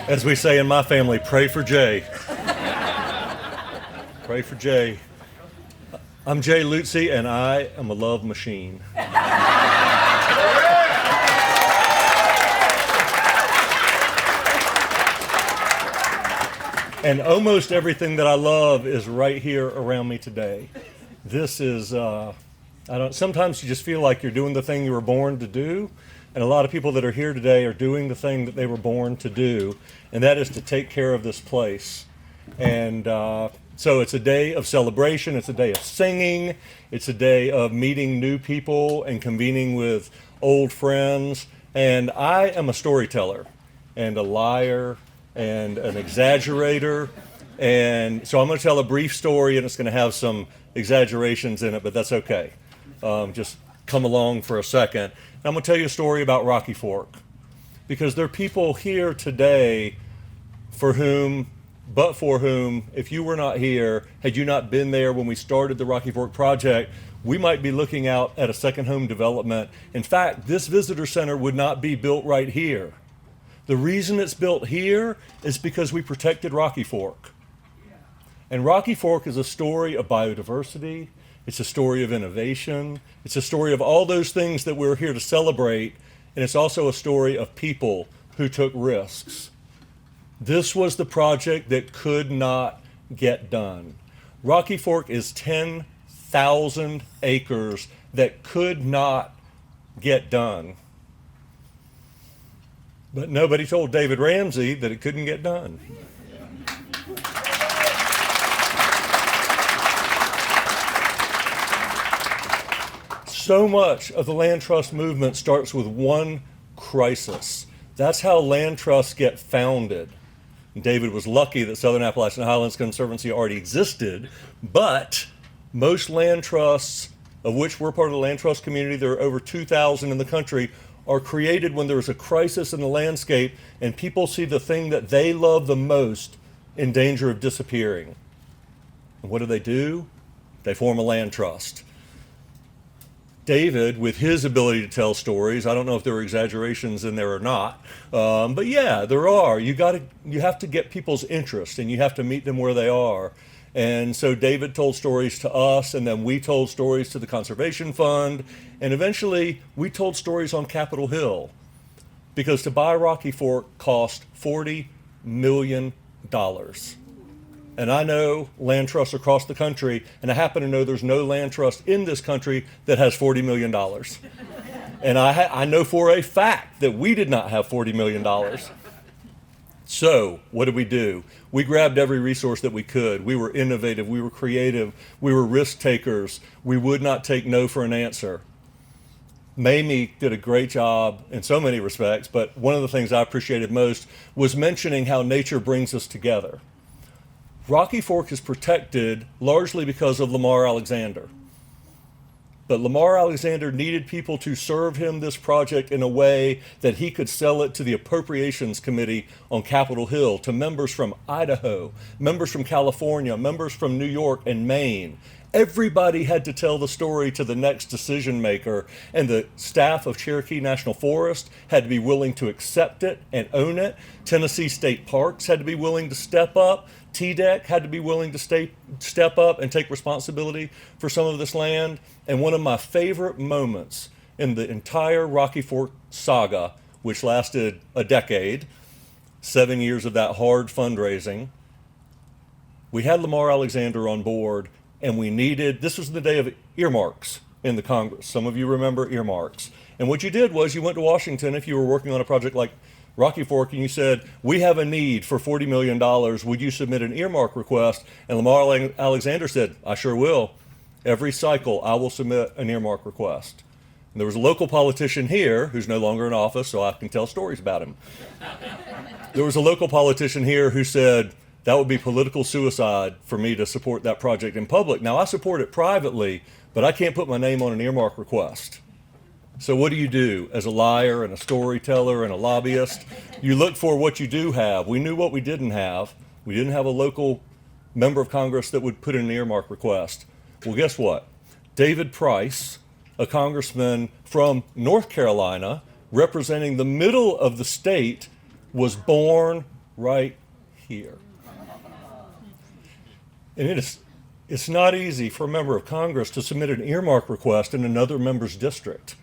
As we say in my family, pray for Jay. Pray for Jay. I'm Jay Leutze, and I am a love machine. And almost everything that I love is right here around me today. This is, sometimes you just feel like you're doing the thing you were born to do. And a lot of people that are here today are doing the thing that they were born to do, and that is to take care of this place. And so it's a day of celebration, it's a day of singing, it's a day of meeting new people and convening with old friends. And I am a storyteller and a liar and an exaggerator. And so I'm going to tell a brief story, and it's going to have some exaggerations in it, but that's okay. Just come along for a second. I'm going to tell you a story about Rocky Fork, because there are people here today for whom, if you were not here, had you not been there when we started the Rocky Fork project, we might be looking out at a second home development. In fact, this visitor center would not be built right here. The reason it's built here is because we protected Rocky Fork. And Rocky Fork is a story of biodiversity. It's a story of innovation. It's a story of all those things that we're here to celebrate. And it's also a story of people who took risks. This was the project that could not get done. Rocky Fork is 10,000 acres that could not get done. But nobody told David Ramsey that it couldn't get done. So much of the land trust movement starts with one crisis. That's how land trusts get founded. David was lucky that Southern Appalachian Highlands Conservancy already existed, but most land trusts, of which we're part of the land trust community, there are over 2,000 in the country, are created when there is a crisis in the landscape and people see the thing that they love the most in danger of disappearing. And what do? They form a land trust. David, with his ability to tell stories, I don't know if there were exaggerations in there or not, but yeah, there are. You have to get people's interest, and you have to meet them where they are. And so David told stories to us, and then we told stories to the Conservation Fund, and eventually we told stories on Capitol Hill, because to buy Rocky Fork cost $40 million. And I know land trusts across the country, and I happen to know there's no land trust in this country that has $40 million. And I know for a fact that we did not have $40 million. So what did we do? We grabbed every resource that we could. We were innovative, we were creative, we were risk takers. We would not take no for an answer. Mamie did a great job in so many respects, but one of the things I appreciated most was mentioning how nature brings us together. Rocky Fork is protected largely because of Lamar Alexander. But Lamar Alexander needed people to serve him this project in a way that he could sell it to the Appropriations Committee on Capitol Hill, to members from Idaho, members from California, members from New York and Maine. Everybody had to tell the story to the next decision maker, and the staff of Cherokee National Forest had to be willing to accept it and own it. Tennessee State Parks had to be willing to step up. TDEC had to be willing to step up and take responsibility for some of this land. And one of my favorite moments in the entire Rocky Fork saga, which lasted a decade, 7 years of that hard fundraising, we had Lamar Alexander on board, and this was the day of earmarks in the Congress. Some of you remember earmarks. And what you did was you went to Washington if you were working on a project like Rocky Fork, and you said, we have a need for $40 million. Would you submit an earmark request? And Lamar Alexander said, I sure will. Every cycle, I will submit an earmark request. And there was a local politician here who's no longer in office, so I can tell stories about him. There was a local politician here who said, that would be political suicide for me to support that project in public. Now, I support it privately, but I can't put my name on an earmark request. So what do you do as a liar and a storyteller and a lobbyist? You look for what you do have. We knew what we didn't have. We didn't have a local member of Congress that would put in an earmark request. Well, guess what? David Price, a congressman from North Carolina, representing the middle of the state, was born right here. And it's not easy for a member of Congress to submit an earmark request in another member's district.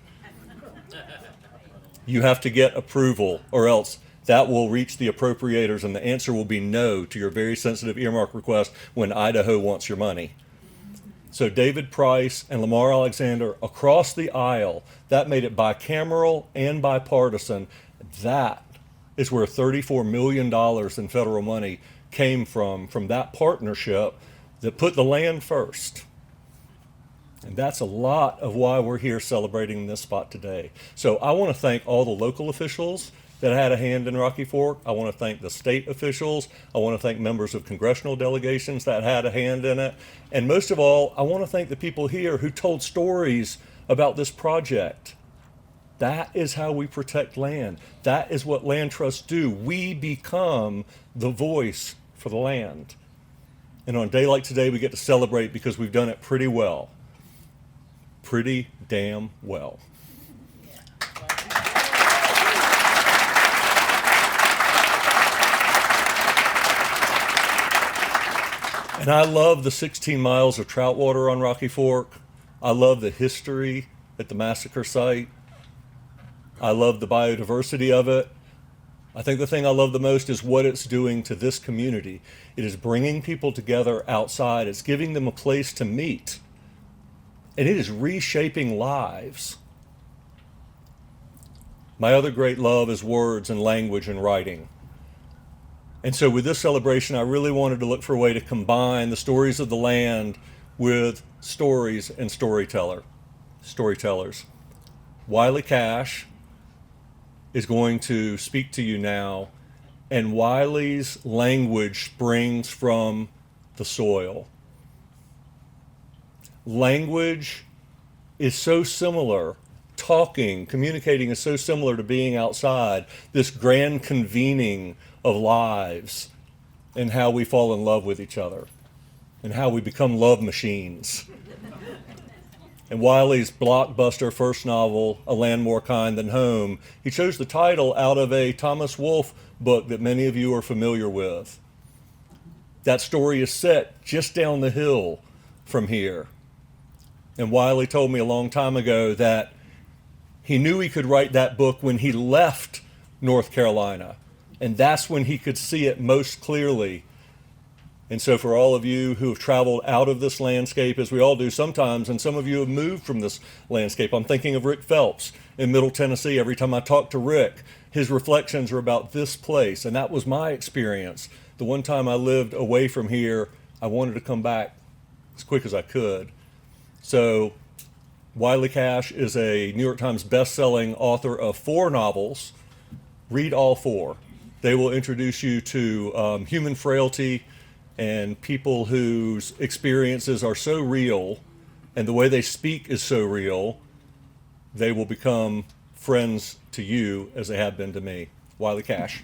You have to get approval, or else that will reach the appropriators and the answer will be no to your very sensitive earmark request when Idaho wants your money. So David Price and Lamar Alexander across the aisle, that made it bicameral and bipartisan. That is where $34 million in federal money came from that partnership that put the land first. And that's a lot of why we're here celebrating this spot today. So I want to thank all the local officials that had a hand in Rocky Fork. I want to thank the state officials. I want to thank members of congressional delegations that had a hand in it. And most of all, I want to thank the people here who told stories about this project. That is how we protect land. That is what land trusts do. We become the voice for the land. And on a day like today, we get to celebrate because we've done it pretty well. Pretty damn well. And I love the 16 miles of trout water on Rocky Fork. I love the history at the massacre site. I love the biodiversity of it. I think the thing I love the most is what it's doing to this community. It is bringing people together outside. It's giving them a place to meet. And it is reshaping lives. My other great love is words and language and writing. And so with this celebration, I really wanted to look for a way to combine the stories of the land with stories and storytellers. Wiley Cash is going to speak to you now, and Wiley's language springs from the soil. Language is so similar, communicating is so similar to being outside, this grand convening of lives and how we fall in love with each other and how we become love machines. And Wiley's blockbuster first novel, A Land More Kind Than Home, he chose the title out of a Thomas Wolfe book that many of you are familiar with. That story is set just down the hill from here. And Wiley told me a long time ago that he knew he could write that book when he left North Carolina. And that's when he could see it most clearly. And so for all of you who have traveled out of this landscape, as we all do sometimes, and some of you have moved from this landscape, I'm thinking of Rick Phelps in Middle Tennessee. Every time I talk to Rick, his reflections are about this place. And that was my experience. The one time I lived away from here, I wanted to come back as quick as I could. So Wiley Cash is a New York Times best-selling author of 4 novels. Read all 4. They will introduce you to human frailty and people whose experiences are so real and the way they speak is so real, they will become friends to you as they have been to me. Wiley Cash.